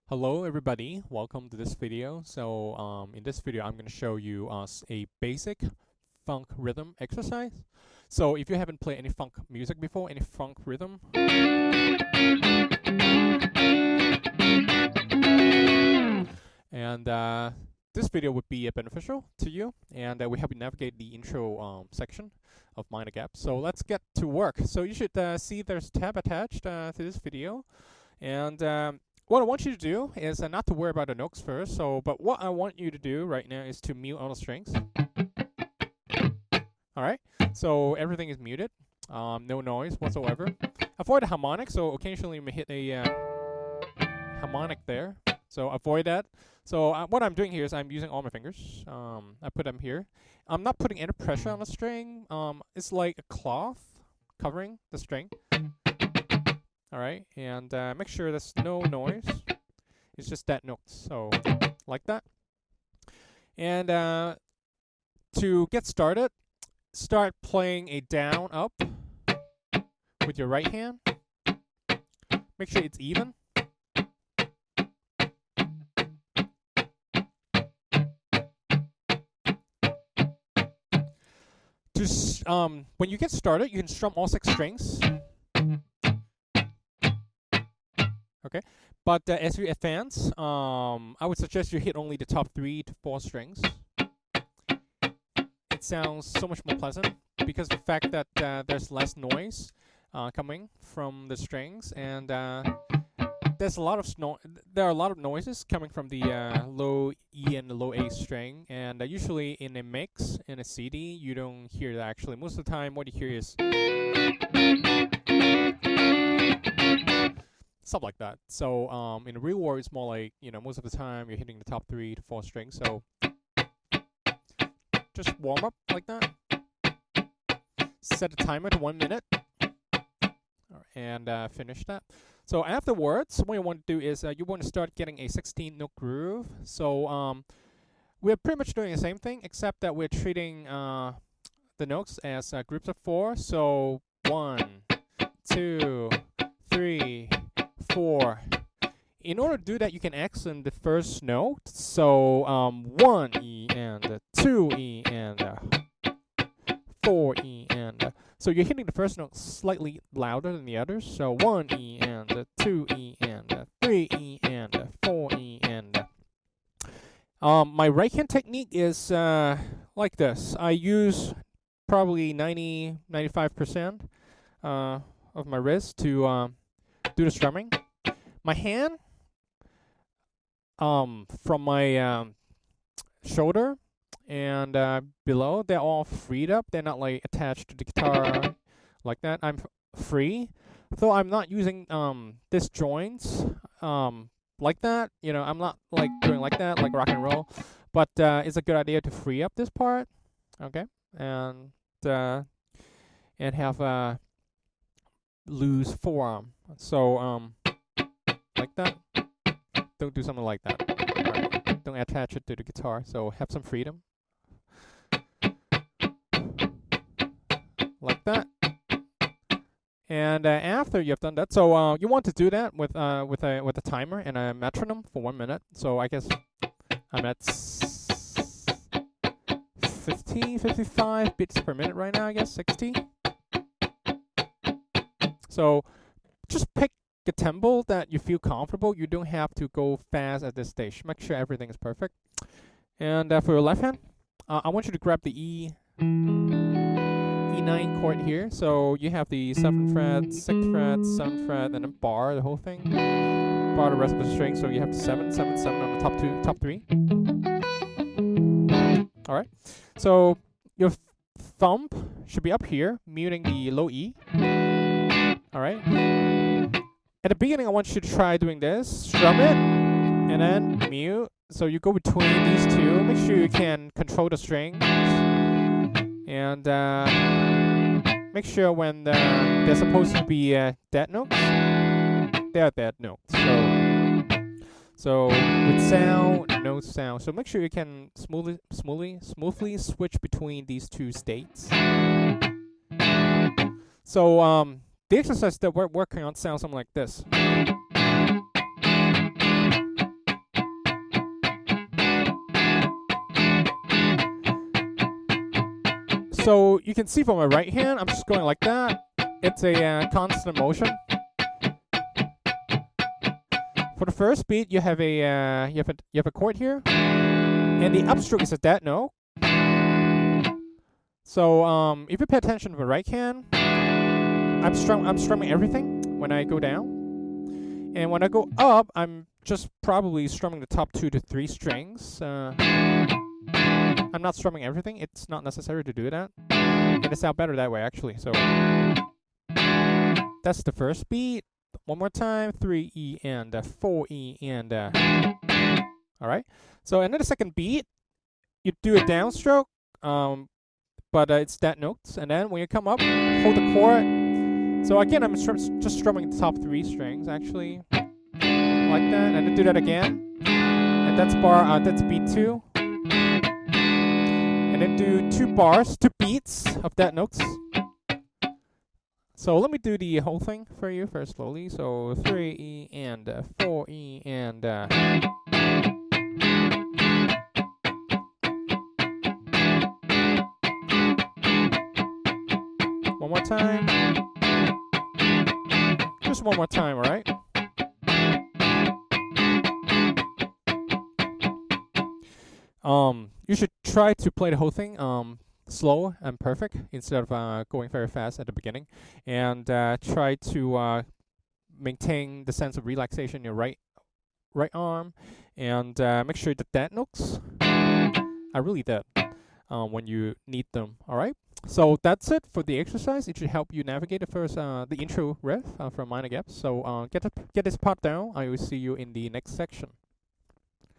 Hello everybody, welcome to this video. In this video I'm going to show you a basic funk rhythm exercise. So if you haven't played any funk music before, any funk rhythm, and this video would be beneficial to you, and we help you navigate the intro section of Minor Gap. So let's get to work. So you should see there's a tab attached to this video, and what I want you to do is not to worry about the notes first. But what I want you to do right now is to mute all the strings. All right. So everything is muted. No noise whatsoever. Avoid the harmonic. So occasionally you may hit a harmonic there. So avoid that. So what I'm doing here is I'm using all my fingers. I put them here. I'm not putting any pressure on the string. It's like a cloth covering the string. All right, and make sure there's no noise. It's just that note. So like that. And to get started, start playing a down up with your right hand. Make sure it's even. Just when you get started, you can strum all 6 strings. Okay, but as you advance, I would suggest you hit only the top 3 to 4 strings. It sounds so much more pleasant because the fact that there's less noise coming from the strings, and there's a lot of there are a lot of noises coming from the low E and the low A string, and usually in a mix in a CD you don't hear that. Actually, most of the time what you hear is stuff like that. So in the real world, it's more like, most of the time you're hitting the top 3 to 4 strings. So just warm up like that. Set a timer to 1 minute, and finish that. So afterwards, what you want to do is you want to start getting a 16-note groove. So we're pretty much doing the same thing, except that we're treating the notes as groups of 4. So 1, 2, 3, 4. In order to do that, you can accent the first note. So 1 E and 2 E and 4 E and so you're hitting the first note slightly louder than the others. So 1 E and 2 E and 3 E and 4 E and my right hand technique is like this. I use probably 95% of my wrist to do the strumming. My hand from my shoulder and below, they're all freed up. They're not like attached to the guitar like that. I'm free, though I'm not using this joints like that. I'm not like doing like that, like rock and roll. But it's a good idea to free up this part, okay, and have a loose forearm. So like that. Don't do something like that. Right. Don't attach it to the guitar. So have some freedom. Like that. And after you've done that, so you want to do that with a timer and a metronome for 1 minute. So I guess I'm at 50, 55 beats per minute right now. I guess 60. So just pick a tempo that you feel comfortable. You don't have to go fast at this stage. Make sure everything is perfect. And for your left hand, I want you to grab the E9 chord here. So you have the 7th fret, 6th fret, 7th fret, and then bar the whole thing. Bar the rest of the string. So you have the 7, 7, 7 on the top 3. All right. So your thumb should be up here, muting the low E. All right. At the beginning, I want you to try doing this. Strum it, and then mute. So you go between these two. Make sure you can control the strings. And make sure when they're supposed to be dead notes, they're dead notes. So with sound, no sound. So make sure you can smoothly switch between these 2 states. So the exercise that we're working on sounds something like this. So you can see from my right hand, I'm just going like that. It's a constant motion. For the first beat, you have a you have a chord here, and the upstroke is a dead note. So if you pay attention to the right hand, I'm strumming everything when I go down, and when I go up, I'm just probably strumming the top 2 to 3 strings. I'm not strumming everything. It's not necessary to do that. It sounds better that way, actually. So that's the first beat. One more time, 3E and 4E and all right. So another second beat, you do a downstroke, but it's that notes, and then when you come up, hold the chord. So again, I'm just strumming the top 3 strings actually, like that, and then do that again, and that's beat 2, and then do 2 beats of that notes. So let me do the whole thing for you first slowly. So 3E and 4E and one more time. Just one more time, all right? You should try to play the whole thing slow and perfect instead of going very fast at the beginning, and try to maintain the sense of relaxation in your right arm, and make sure that dead notes are really dead when you need them. All right, so that's it for the exercise. It should help you navigate the intro riff from Minor Gaps. So get this part down. I will see you in the next section.